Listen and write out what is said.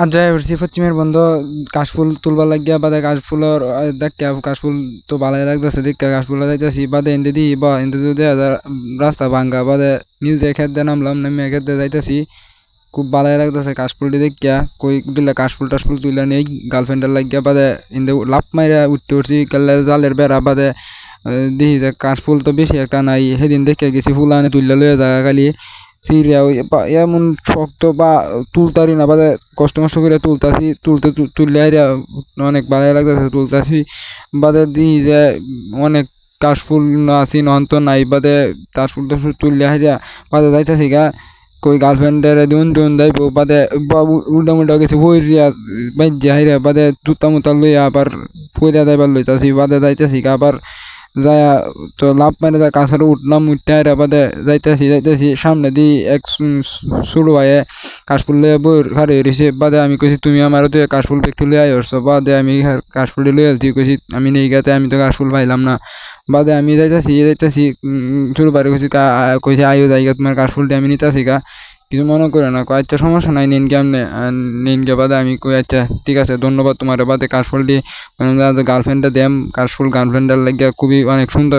আর যাই বলছি পশ্চিমের বন্ধু কাশফুল তুলবার লাগিয়া বাদে কাশফুলের দেখা কাশফুল তো ভালোই লাগতেছে দেখা কাশফুল যাইতেছি বাদে এনতে দি বা এনতে যদি রাস্তা ভাঙ্গা বাদে নিজে খেত দিয়ে নামলাম নামিয়ে খেত দিয়ে যাইতেছি। খুব ভালোই লাগতেছে কাশফুলটি দেখিয়া কই দিলে কাশফুল টাশফুল তুইলা নেই গার্লফ্রেন্ডের লাগিয়া বাদে ইন্দে লাভ মাইরা উঠতে উঠছি কালে জালের বেড়া বাদে দেখি যে কাশফুল তো বেশি একটা নাই সেদিন দেখে গেছি ফুল আনে তুললে লইয়া জায়গা খালি সিরিয়া ওই এমন শক্ত বা তুলতারি না বাদে কষ্ট মষ্ট করে তুলতাছি তুললে আইরা অনেক ভালোই লাগতেছে তুলতাছি বাদে দিই যে অনেক কাশফুল আছি নন তো নাই বাদে কাশফুল টাশফুল তুললে হাইরা বাদে যাইতাছি গা কই গার্লফ্রেন্ডের দুন দুন যাইব বাদে উল্টা মুল্টা গেছে ভইরিয়া বাইজ্যা হাইরা বাদে জুতা মুতা লইয়া আবার পইরা যাইবার লইতাছি বাদে যাইতাছি গা আবার যায়া তো লাভ মারে যা কাছারে উঠলাম উঠতে হাইরা বাদে যাইতাছি সামনে দিয়ে এক ছোটো ভাইয়ে কাশফুল লইয়া বইর খারে রইছে বাদে আমি কইছি তুমি আমারও তো কাশফুল একটু লইয়া আসছো বাদে আমি কাশফুলটি লইয়া আসছি কইছি আমি নেই গাতে আমি তো কাশফুল পাইলাম না বাদে আমি যাইতাছি ছোটো ভাইরে কইছি আইও যাইগা তোমার কাশফুলটি আমি নিতাছি গা কিছু মনে করে না কয় আচ্ছা সমস্যা নাই নিন কেমনে নিন গে বাদে আমি কই আচ্ছা ঠিক আছে ধন্যবাদ তোমার বাদে কাশফুলটি গার্লফ্রেন্ডটা দেম কাশফুল গার্লফ্রেন্ডের লাগিয়া খুবই অনেক সুন্দর।